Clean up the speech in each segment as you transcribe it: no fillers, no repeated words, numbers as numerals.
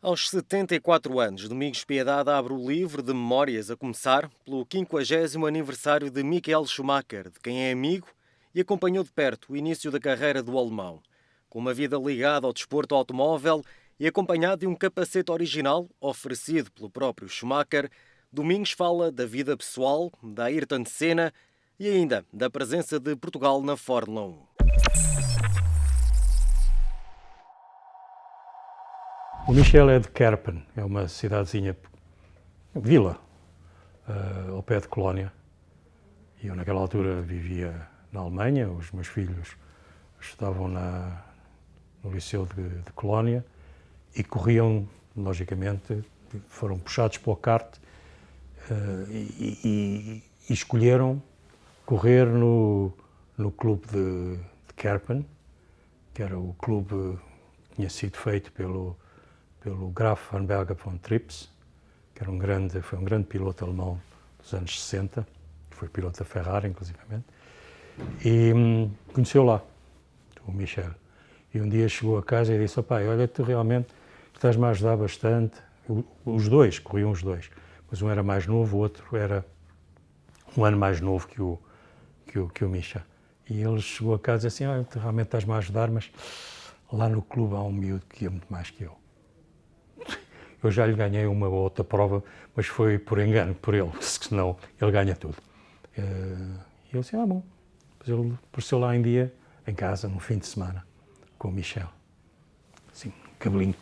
Aos 74 anos, Domingos Piedade abre o livro de memórias a começar pelo 50º aniversário de Michael Schumacher, de quem é amigo e acompanhou de perto o início da carreira do alemão. Com uma vida ligada ao desporto automóvel e acompanhado de um capacete original oferecido pelo próprio Schumacher, Domingos fala da vida pessoal, da Ayrton Senna e ainda da presença de Portugal na Fórmula 1. O Michel é de Kerpen, é uma cidadezinha, vila, ao pé de Colónia. E eu naquela altura vivia na Alemanha, os meus filhos estudavam no Liceu de Colónia e corriam, logicamente, foram puxados para o kart e escolheram correr no clube de Kerpen, que era o clube que tinha sido feito pelo Graf von Berger von Trips, que era foi um grande piloto alemão dos anos 60, foi piloto da Ferrari, inclusivamente, e conheceu lá o Michel. E um dia chegou a casa e disse: pai, olha, tu realmente estás-me a ajudar bastante. Os dois, corriam os dois, mas um era mais novo, o outro era um ano mais novo que o Michel. E ele chegou a casa e disse assim: olha, tu realmente estás-me a ajudar, mas lá no clube há um miúdo que ia muito mais que eu. Eu já lhe ganhei uma ou outra prova, mas foi por engano, por ele, senão ele ganha tudo. E eu disse: bom. Mas ele apareceu lá um dia, em casa, no fim de semana, com o Michel. Assim, cabelinho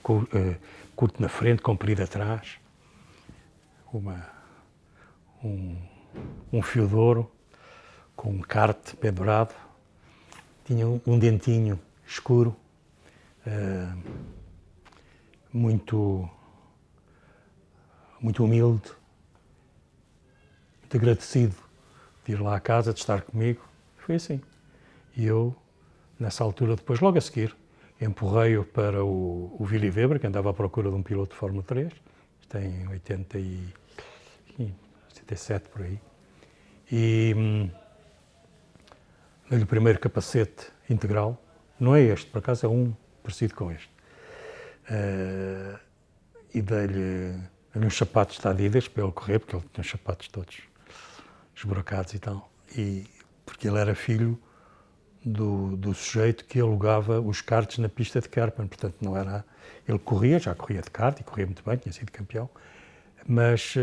curto na frente, comprido atrás, um fio de ouro, com um kart pendurado, tinha um dentinho escuro, muito humilde, muito agradecido de ir lá à casa, de estar comigo. Foi assim. E eu, nessa altura, depois, logo a seguir, empurrei-o para o Willy Weber, que andava à procura de um piloto de Fórmula 3, isto em 87 por aí, e dei-lhe o primeiro capacete integral. Não é este, por acaso é um parecido com este. E dei-lhe uns sapatos de Adidas para ele correr, porque ele tinha os sapatos todos esburacados e tal, porque ele era filho do sujeito que alugava os karts na pista de Kerpen, portanto não era... Ele já corria de kart e corria muito bem, tinha sido campeão, mas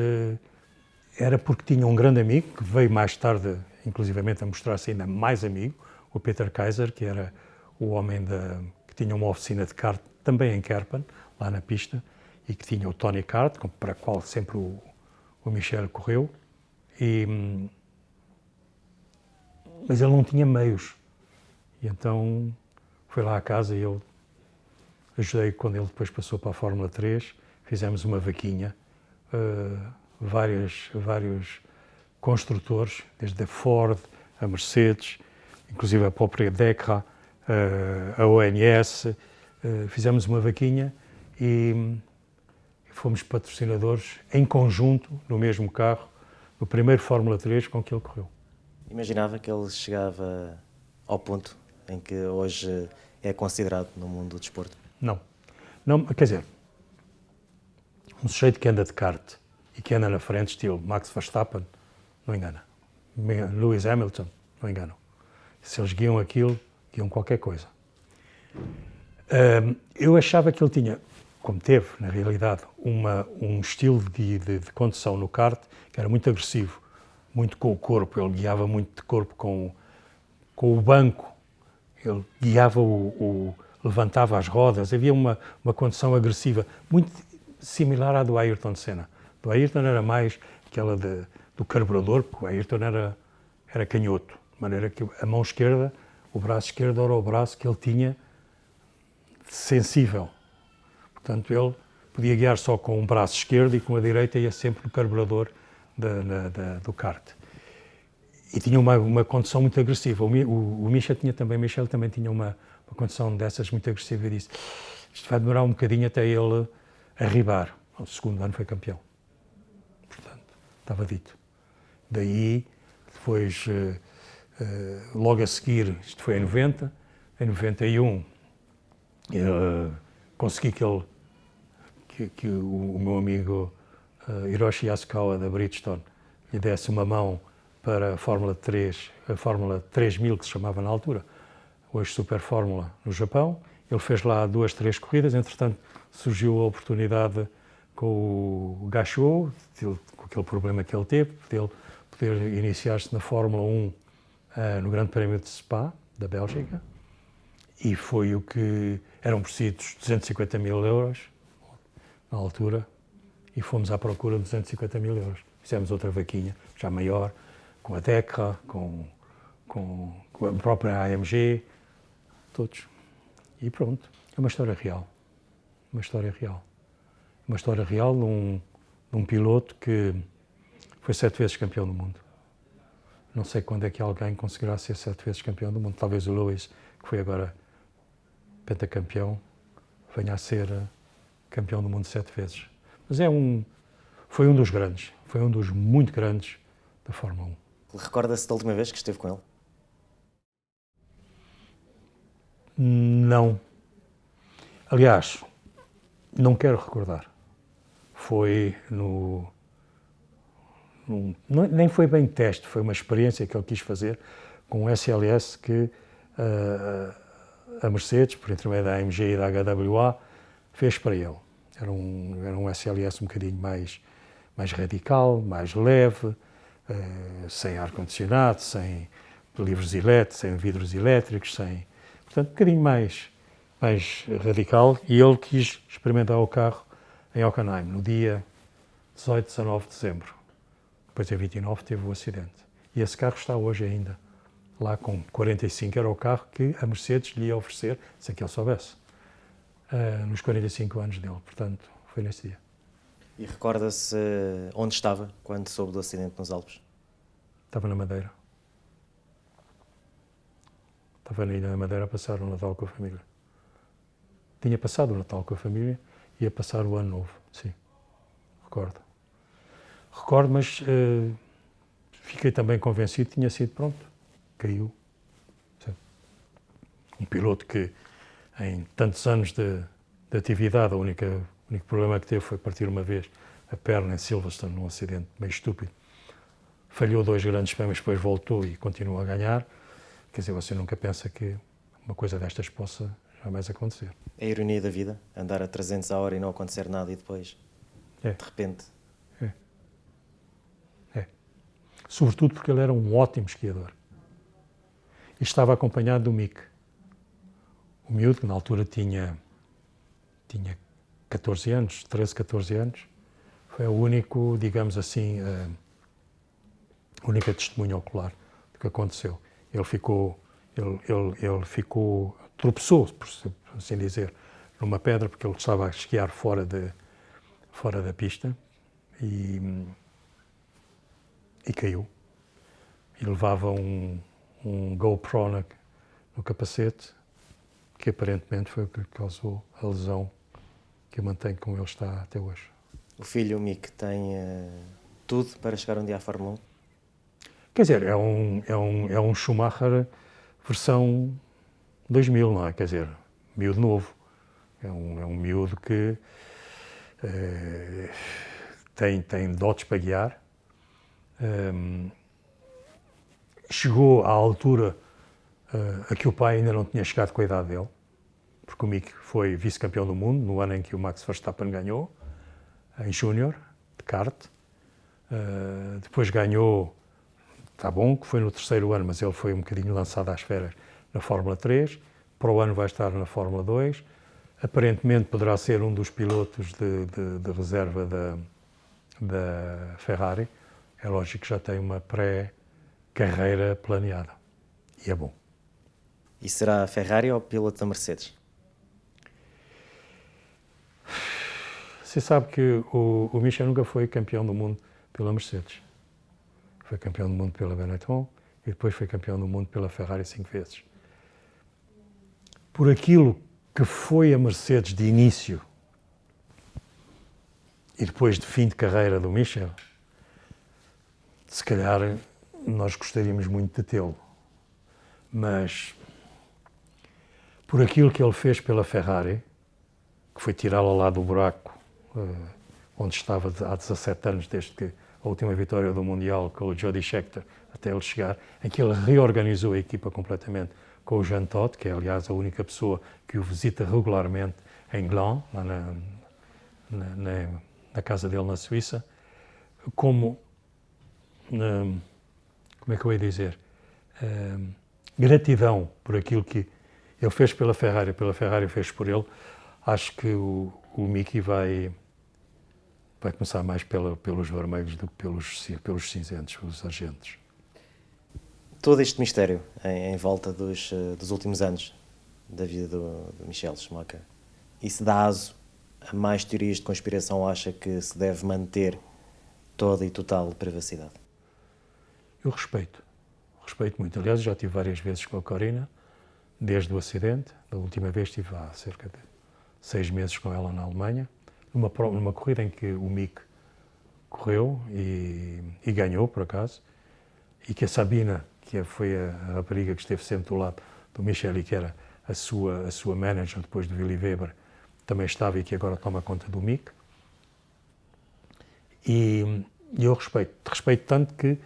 era porque tinha um grande amigo, que veio mais tarde, inclusivamente, a mostrar-se ainda mais amigo, o Peter Kaiser, que era o homem que tinha uma oficina de kart também em Kerpen, lá na pista, e que tinha o Tony Kart, para o qual sempre o Michel correu, mas ele não tinha meios. E então foi lá à casa e eu ajudei quando ele depois passou para a Fórmula 3, fizemos uma vaquinha, vários construtores, desde a Ford, a Mercedes, inclusive a própria Decra, a ONS, fizemos uma vaquinha e fomos patrocinadores em conjunto, no mesmo carro, no primeiro Fórmula 3 com que ele correu. Imaginava que ele chegava ao ponto em que hoje é considerado no mundo do desporto? Não, quer dizer, um sujeito que anda de kart e que anda na frente, estilo Max Verstappen, não engana. Lewis Hamilton, não enganam. Se eles guiam aquilo, guiam qualquer coisa. Eu achava que ele tinha, como teve, na realidade, um estilo de condução no kart que era muito agressivo, muito com o corpo. Ele guiava muito de corpo com o banco, ele guiava levantava as rodas, havia uma condução agressiva, muito similar à do Ayrton Senna. Do Ayrton era mais aquela do carburador, porque o Ayrton era canhoto, de maneira que a mão esquerda, o braço esquerdo era o braço que ele tinha sensível. Portanto, ele podia guiar só com um braço esquerdo e com a direita ia sempre no carburador do kart. E tinha uma condução muito agressiva. O Michel também tinha uma condução dessas muito agressiva e disse: isto vai demorar um bocadinho até ele arribar. O segundo ano foi campeão. Portanto, estava dito. Daí, depois, logo a seguir, isto foi em 90, em 91, consegui que que o meu amigo Hiroshi Yasukawa da Bridgestone lhe desse uma mão para a Fórmula 3, a Fórmula 3000 que se chamava na altura, hoje Super Fórmula no Japão. Ele fez lá 2, 3 corridas, entretanto surgiu a oportunidade com o Gachot, com aquele problema que ele teve, de ele poder iniciar-se na Fórmula 1 no Grande Prémio de Spa, da Bélgica, e foi o que eram precisos 250 mil euros na altura, e fomos à procura de 250 mil euros. Fizemos outra vaquinha, já maior, com a DECRA, com a própria AMG, todos. E pronto, é uma história real. Uma história real. Uma história real de um piloto que foi 7 vezes campeão do mundo. Não sei quando é que alguém conseguirá ser 7 vezes campeão do mundo. Talvez o Lewis, que foi agora pentacampeão, venha a ser campeão do mundo 7 vezes. Mas foi um dos grandes, foi um dos muito grandes da Fórmula 1. Recorda-se da última vez que esteve com ele? Não. Aliás, não quero recordar. Foi nem foi bem teste, foi uma experiência que ele quis fazer com um SLS que a Mercedes, por intermédio da AMG e da HWA, fez para ele. Era um SLS um bocadinho mais radical, mais leve, sem ar-condicionado, sem sem vidros elétricos, portanto, um bocadinho mais radical, e ele quis experimentar o carro em Hockenheim, no dia 18, 19 de dezembro. Depois, em 29, teve o acidente. E esse carro está hoje ainda, lá com 45, era o carro que a Mercedes lhe ia oferecer, se é que ele soubesse, nos 45 anos dele. Portanto, foi nesse dia. E recorda-se onde estava quando soube do acidente nos Alpes? Estava na Madeira. Estava na Ilha da Madeira a passar o Natal com a família. Tinha passado o Natal com a família e ia passar o Ano Novo, sim. Recordo. Recordo, mas fiquei também convencido que tinha sido pronto. Caiu. Sim. Um piloto que, em tantos anos de atividade, o único problema que teve foi partir uma vez a perna em Silverstone, num acidente meio estúpido. Falhou 2 grandes prémios, depois voltou e continua a ganhar. Quer dizer, você nunca pensa que uma coisa destas possa jamais acontecer. É a ironia da vida, andar a 300 a hora e não acontecer nada e depois, de repente... É. Sobretudo porque ele era um ótimo esquiador. E estava acompanhado do Mick. O miúdo, que na altura tinha 14 anos, 13, 14 anos, foi o único, digamos assim, a única testemunha ocular do que aconteceu. Ele tropeçou, por assim dizer, numa pedra, porque ele estava a esquiar fora da pista e caiu. E levava um GoPro no capacete, que aparentemente foi o que lhe causou a lesão que o mantém como ele está até hoje. O filho, o Mick, tem tudo para chegar um dia à Fórmula 1? Quer dizer, é um Schumacher versão 2000, não é? Quer dizer, miúdo novo. É um miúdo que tem dotes para guiar. Chegou à altura a que o pai ainda não tinha chegado com a idade dele, porque o Mick foi vice-campeão do mundo no ano em que o Max Verstappen ganhou, em Júnior, de kart. Depois ganhou, está bom, que foi no 3º ano, mas ele foi um bocadinho lançado às férias na Fórmula 3. Para o ano vai estar na Fórmula 2. Aparentemente poderá ser um dos pilotos de reserva da Ferrari. É lógico que já tem uma pré-carreira planeada. E é bom. E será a Ferrari ou o piloto da Mercedes? Você sabe que o Michel nunca foi campeão do mundo pela Mercedes. Foi campeão do mundo pela Benetton e depois foi campeão do mundo pela Ferrari 5 vezes. Por aquilo que foi a Mercedes de início e depois de fim de carreira do Michel, se calhar nós gostaríamos muito de tê-lo. Mas por aquilo que ele fez pela Ferrari, que foi tirá-la lá do buraco onde estava há 17 anos, desde que a última vitória do Mundial com o Jody Scheckter, até ele chegar, em que ele reorganizou a equipa completamente com o Jean Todt, que é, aliás, a única pessoa que o visita regularmente em Gland, lá na casa dele na Suíça, como é que eu ia dizer, gratidão por aquilo que ele fez pela Ferrari fez por ele. Acho que o Mickey vai começar mais pelos vermelhos do que pelos cinzentos, pelos argentos. Todo este mistério em volta dos últimos anos da vida do Michael Schumacher, isso dá aso a mais teorias de conspiração, ou acha que se deve manter toda e total privacidade? Eu respeito muito. Aliás, já estive várias vezes com a Corina, desde o acidente. Da última vez estive há cerca de 6 meses com ela na Alemanha, numa corrida em que o Mick correu e ganhou, por acaso, e que a Sabina, que foi a rapariga que esteve sempre do lado do Michel e que era a sua manager depois do Willy Weber, também estava e que agora toma conta do Mick. E eu respeito tanto que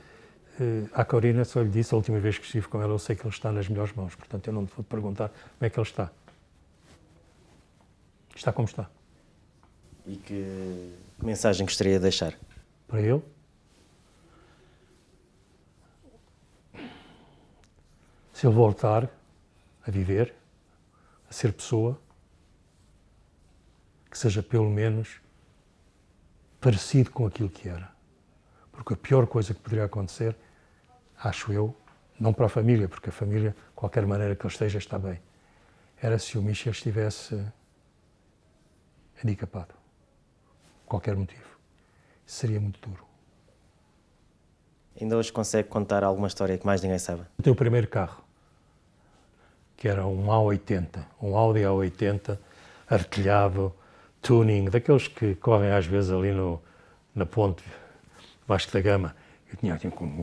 à Corina só lhe disse, a última vez que estive com ela, eu sei que ele está nas melhores mãos, portanto eu não te vou perguntar como é que ele está. Está como está. E que mensagem gostaria de deixar? Para ele? Se ele voltar a viver, a ser pessoa, que seja pelo menos parecido com aquilo que era. Porque a pior coisa que poderia acontecer, acho eu, não para a família, porque a família, de qualquer maneira que ele esteja, está bem, era se o Michel estivesse handicapado. Qualquer motivo. Isso seria muito duro. Ainda hoje consegue contar alguma história que mais ninguém sabe? O teu primeiro carro, que era um A80, um Audi A80, artilhado, tuning, daqueles que correm às vezes ali na ponte Vasco da Gama. Eu tinha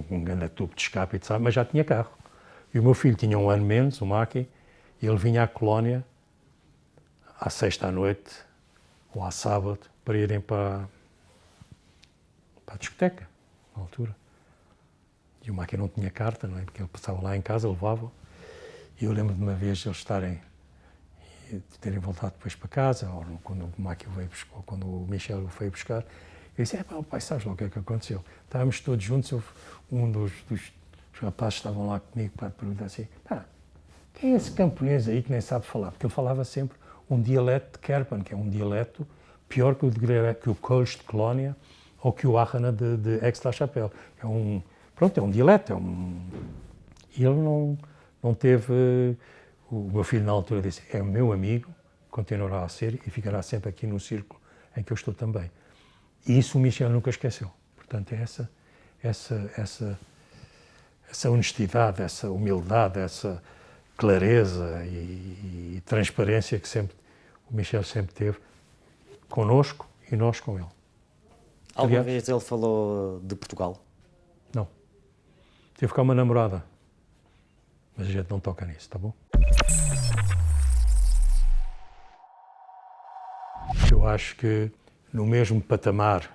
um grande tubo de escape, mas já tinha carro. E o meu filho tinha um ano menos, o Maki, e ele vinha à Colónia à sexta à noite, ou à sábado, para irem para a discoteca, na altura. E o Maki não tinha carta, não é? Porque ele passava lá em casa, levava. E eu lembro de uma vez eles terem voltado depois para casa, ou quando o Maki veio buscar, ou quando o Michel o veio buscar. Eu disse, pai, sabes lá o que é que aconteceu? Estávamos todos juntos, um dos rapazes que estavam lá comigo para perguntar assim, quem é esse camponês aí que nem sabe falar? Porque ele falava sempre um dialeto de Kerpen, que é um dialeto pior que o Kölsch de Colónia ou que o Aachener de Aix-la-Chapelle. É um dialeto. E ele não teve... O meu filho, na altura, disse, é o meu amigo, continuará a ser e ficará sempre aqui no círculo em que eu estou também. E isso o Michel nunca esqueceu. Portanto, é essa honestidade, essa humildade, essa clareza e transparência que o Michel sempre teve connosco e nós com ele. Alguma vez ele falou de Portugal? Não. Teve cá uma namorada, mas a gente não toca nisso, tá bom? Eu acho que no mesmo patamar,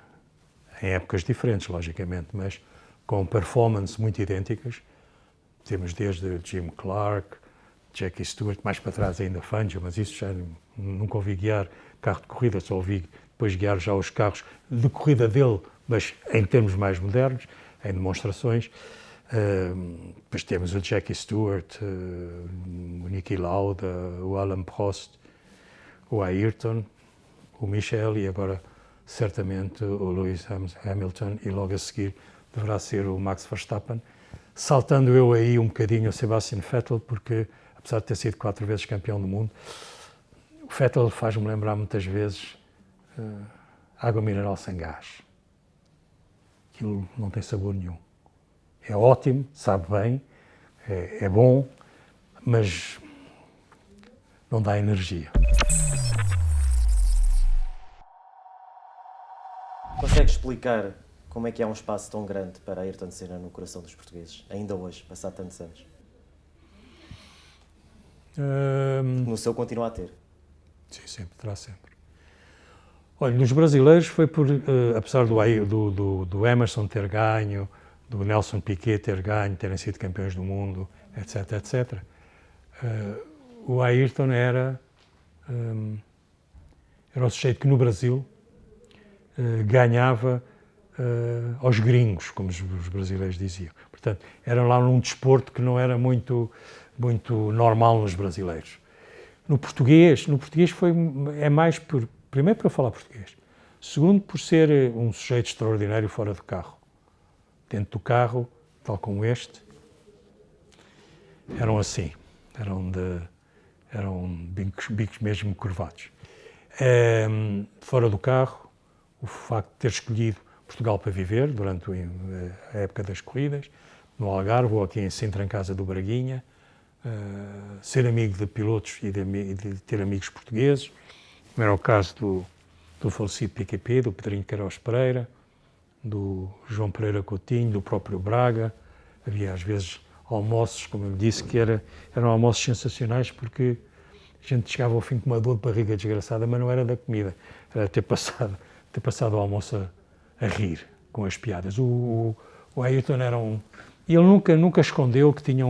em épocas diferentes, logicamente, mas com performances muito idênticas, temos desde Jim Clark, Jackie Stewart, mais para trás ainda Fangio, mas isso já nunca ouvi guiar carro de corrida, só ouvi depois guiar já os carros de corrida dele, mas em termos mais modernos, em demonstrações. Depois temos o Jackie Stewart, o Niki Lauda, o Alain Prost, o Ayrton, o Michel e agora certamente o Lewis Hamilton e logo a seguir deverá ser o Max Verstappen. Saltando eu aí um bocadinho o Sebastian Vettel, porque apesar de ter sido 4 vezes campeão do mundo, o Vettel faz-me lembrar muitas vezes água mineral sem gás. Aquilo não tem sabor nenhum. É ótimo, sabe bem, é bom, mas não dá energia. Consegue explicar como é que há um espaço tão grande para Ayrton Senna no coração dos portugueses, ainda hoje, passado tantos anos? No seu continua a ter. Sim, sempre, terá sempre. Olha, nos brasileiros foi por, apesar do Emerson ter ganho, do Nelson Piquet ter ganho, terem sido campeões do mundo, etc, etc. O Ayrton era o sujeito que no Brasil ganhava aos gringos, como os brasileiros diziam. Portanto, era lá num desporto que não era muito normal nos brasileiros. No português é mais primeiro por eu falar português, segundo por ser um sujeito extraordinário fora do carro. Dentro do carro, tal como este, eram assim, eram bicos mesmo curvados. Fora do carro, o facto de ter escolhido Portugal para viver durante a época das corridas, no Algarve ou aqui em Sintra, em casa do Braguinha, ser amigo de pilotos e de ter amigos portugueses, como era o caso do falecido PQP, do Pedrinho Queiroz Pereira, do João Pereira Coutinho, do próprio Braga. Havia às vezes almoços, como eu disse, que eram almoços sensacionais, porque a gente chegava ao fim com uma dor de barriga desgraçada, mas não era da comida, era ter passado o almoço a rir com as piadas. O Ayrton era ele nunca escondeu que tinha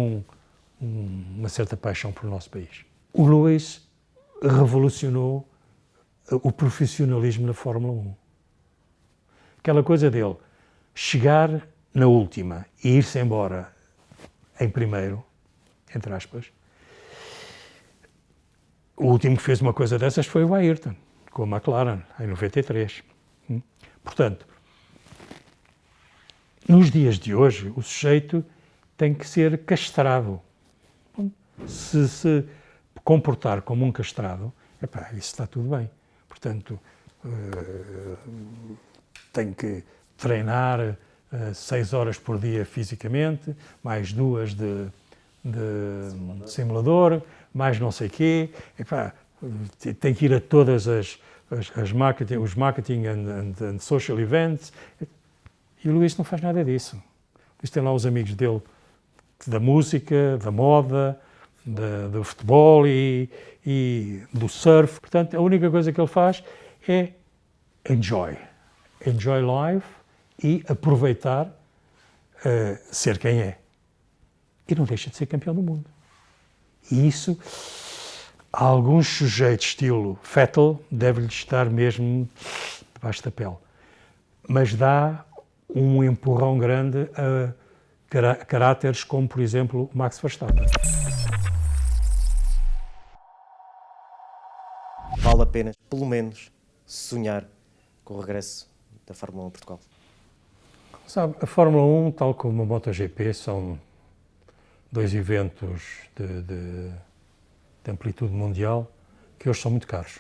uma certa paixão pelo nosso país. O Lewis revolucionou o profissionalismo na Fórmula 1. Aquela coisa dele chegar na última e ir-se embora em primeiro, entre aspas. O último que fez uma coisa dessas foi o Ayrton, com a McLaren, em 93. Portanto, nos dias de hoje, o sujeito tem que ser castrado. Se se comportar como um castrado, isso está tudo bem. Portanto, tem que treinar 6 horas por dia fisicamente, mais 2 de simulador, mais não sei quê. Tem que ir a todas os marketing and social events. E o Luís não faz nada disso. O Luís tem lá os amigos dele da música, da moda, do futebol e do surf. Portanto, a única coisa que ele faz é enjoy life e aproveitar ser quem é. E não deixa de ser campeão do mundo. E isso, alguns sujeitos estilo Vettel devem-lhe estar mesmo debaixo da pele. Mas dá um empurrão grande a caráteres como, por exemplo, o Max Verstappen. Vale a pena, pelo menos, sonhar com o regresso da Fórmula 1 a Portugal? Sabe, a Fórmula 1, tal como a MotoGP, são 2 eventos de amplitude mundial que hoje são muito caros.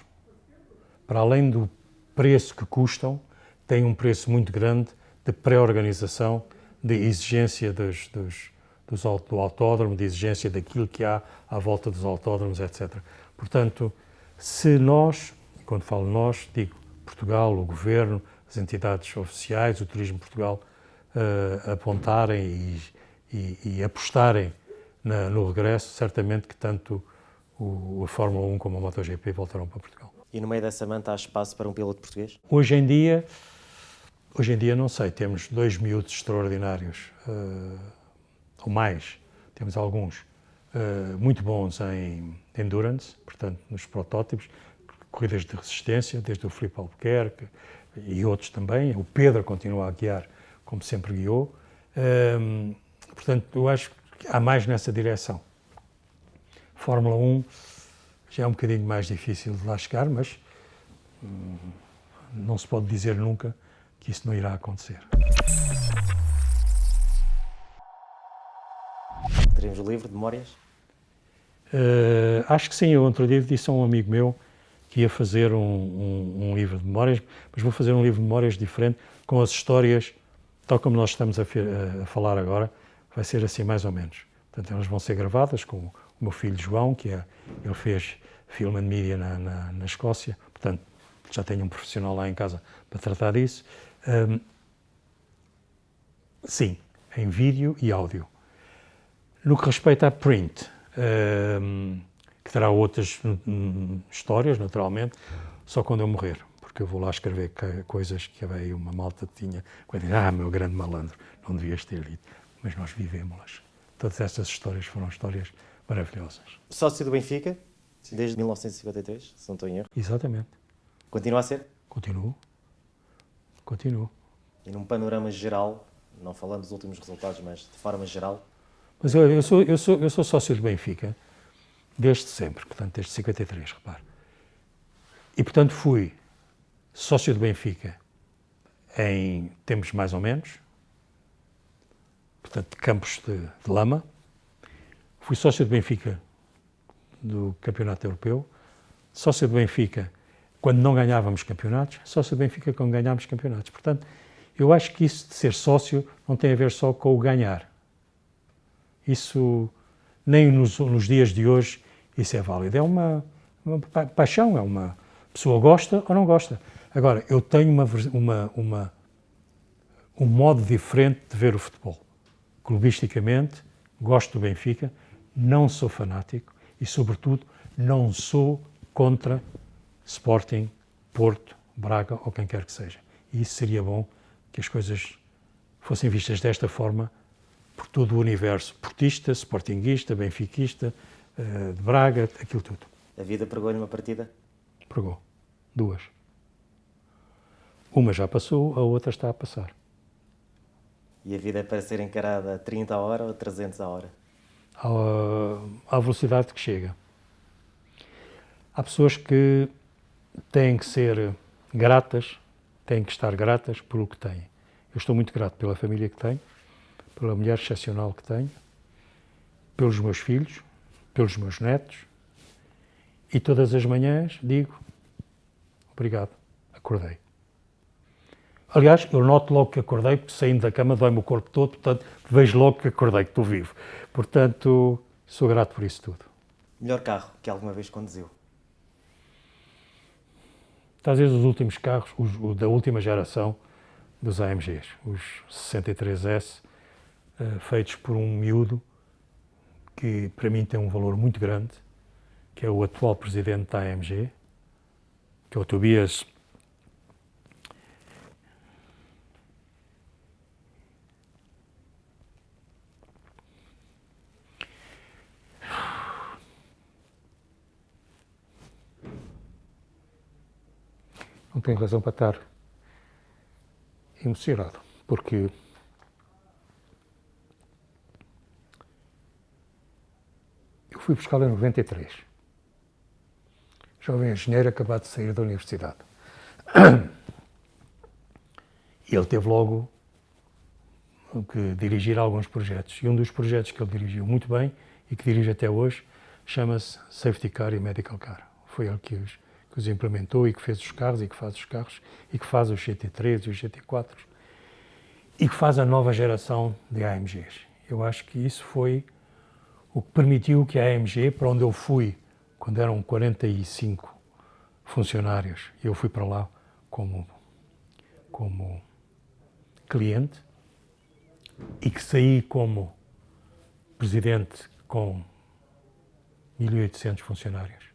Para além do preço que custam, têm um preço muito grande de pré-organização, de exigência do autódromo, de exigência daquilo que há à volta dos autódromos, etc. Portanto, se nós, e quando falo nós, digo Portugal, o Governo, as entidades oficiais, o Turismo Portugal, apontarem e apostarem no regresso, certamente que tanto a Fórmula 1 como a MotoGP voltarão para Portugal. E no meio dessa manta há espaço para um piloto português? Hoje em dia não sei, temos 2 miúdos extraordinários, ou mais, temos alguns muito bons em endurance, portanto nos protótipos, corridas de resistência, desde o Filipe Albuquerque e outros também. O Pedro continua a guiar como sempre guiou. Portanto, eu acho que há mais nessa direção. Fórmula 1 já é um bocadinho mais difícil de lá chegar, mas não se pode dizer nunca que isso não irá acontecer. Teremos o livro de memórias? Acho que sim. Eu outro dia disse a um amigo meu que ia fazer um livro de memórias, mas vou fazer um livro de memórias diferente, com as histórias, tal como nós estamos a falar agora, vai ser assim mais ou menos. Portanto, elas vão ser gravadas com o meu filho João, ele fez Film and Media na Escócia, portanto, já tenho um profissional lá em casa para tratar disso. Sim, em vídeo e áudio. No que respeita a print, que terá outras histórias, naturalmente, só quando eu morrer, porque porque eu vou lá escrever coisas que aí uma malta tinha, quando meu grande malandro, não devias ter lido. Mas nós vivemos-las. Todas estas histórias foram histórias maravilhosas. Sócio do Benfica, desde 1953, se não estou em erro. Exatamente. Continua a ser? Continuo. E num panorama geral, não falando dos últimos resultados, mas de forma geral. Mas eu sou sócio do Benfica desde sempre, portanto, desde 53, repare. E, portanto, fui sócio do Benfica em tempos mais ou menos, portanto, de campos de lama. Fui sócio do Benfica do Campeonato Europeu, sócio do Benfica quando não ganhávamos campeonatos, sócio do Benfica quando ganhámos campeonatos. Portanto, eu acho que isso de ser sócio não tem a ver só com o ganhar. Isso, nem nos dias de hoje, isso é válido. É uma paixão, é uma pessoa gosta ou não gosta. Agora, eu tenho um modo diferente de ver o futebol. Clubisticamente, gosto do Benfica, não sou fanático e, sobretudo, não sou contra Sporting, Porto, Braga ou quem quer que seja. E isso seria bom que as coisas fossem vistas desta forma por todo o universo portista, sportinguista, benfiquista, de Braga, aquilo tudo. A vida pregou-lhe uma partida? Pregou. 2. Uma já passou, a outra está a passar. E a vida é para ser encarada a 30 a hora ou a 300 a hora? À velocidade que chega. Há pessoas que têm que ser gratas, têm que estar gratas por o que têm. Eu estou muito grato pela família que tenho, pela mulher excepcional que tenho, pelos meus filhos, pelos meus netos, e todas as manhãs digo, obrigado, acordei. Aliás, eu noto logo que acordei, porque saindo da cama dói-me o corpo todo, portanto, vejo logo que acordei, que estou vivo. Portanto, sou grato por isso tudo. Melhor carro que alguma vez conduziu? Às vezes os últimos carros, os da última geração dos AMGs, os 63S, feitos por um miúdo que para mim tem um valor muito grande, que é o atual presidente da AMG, que é o Tobias. Não tenho razão para estar emocionado, porque eu fui buscá-lo em 93. Jovem engenheiro acabado de sair da universidade. E ele teve logo que dirigir alguns projetos. E um dos projetos que ele dirigiu muito bem e que dirige até hoje chama-se Safety Car e Medical Car. Foi ele que os implementou e que fez os carros e que faz os carros e que faz os GT3 e os GT4 e que faz a nova geração de AMGs. Eu acho que isso foi o que permitiu que a AMG, para onde eu fui, quando eram 45 funcionários, eu fui para lá como cliente e que saí como presidente com 1.800 funcionários.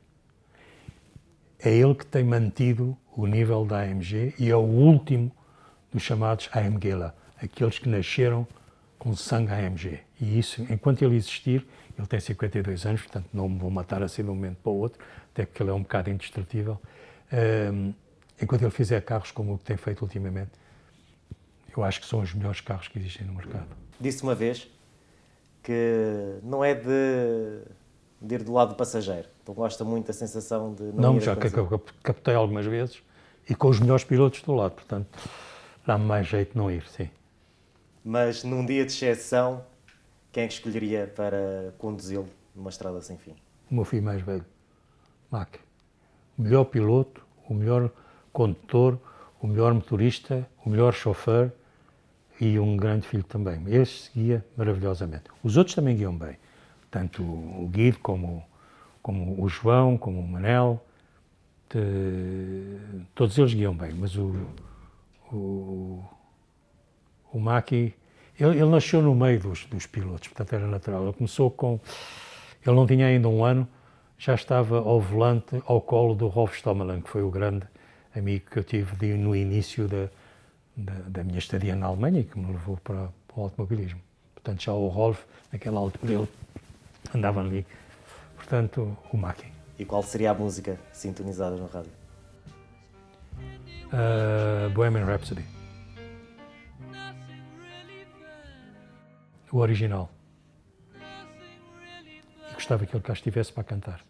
É ele que tem mantido o nível da AMG e é o último dos chamados AMGela, aqueles que nasceram com sangue AMG. E isso, enquanto ele existir, ele tem 52 anos, portanto não me vou matar assim de um momento para o outro, até porque ele é um bocado indestrutível. Enquanto ele fizer carros como o que tem feito ultimamente, eu acho que são os melhores carros que existem no mercado. Disse uma vez que não é de ir do lado do passageiro. Então gosta muito da sensação de não ir já captei algumas vezes e com os melhores pilotos do lado, portanto dá-me mais jeito de não ir, sim. Mas num dia de exceção, quem é que escolheria para conduzi-lo numa estrada sem fim? O meu filho mais velho, Mac. O melhor piloto, o melhor condutor, o melhor motorista, o melhor chofer e um grande filho também. Este guia maravilhosamente. Os outros também guiam bem. Tanto o Guido como o João, como o Manel, todos eles guiam bem, mas o Maki, ele nasceu no meio dos pilotos, portanto era natural. Ele começou ele não tinha ainda um ano, já estava ao volante, ao colo do Rolf Stommelen, que foi o grande amigo que eu tive no início da minha estadia na Alemanha e que me levou para o automobilismo. Portanto, já o Rolf, naquela altura, ele andava ali. Portanto, o Maki. E qual seria a música sintonizada no rádio? Bohemian Rhapsody. O original. E gostava que ele cá estivesse para cantar.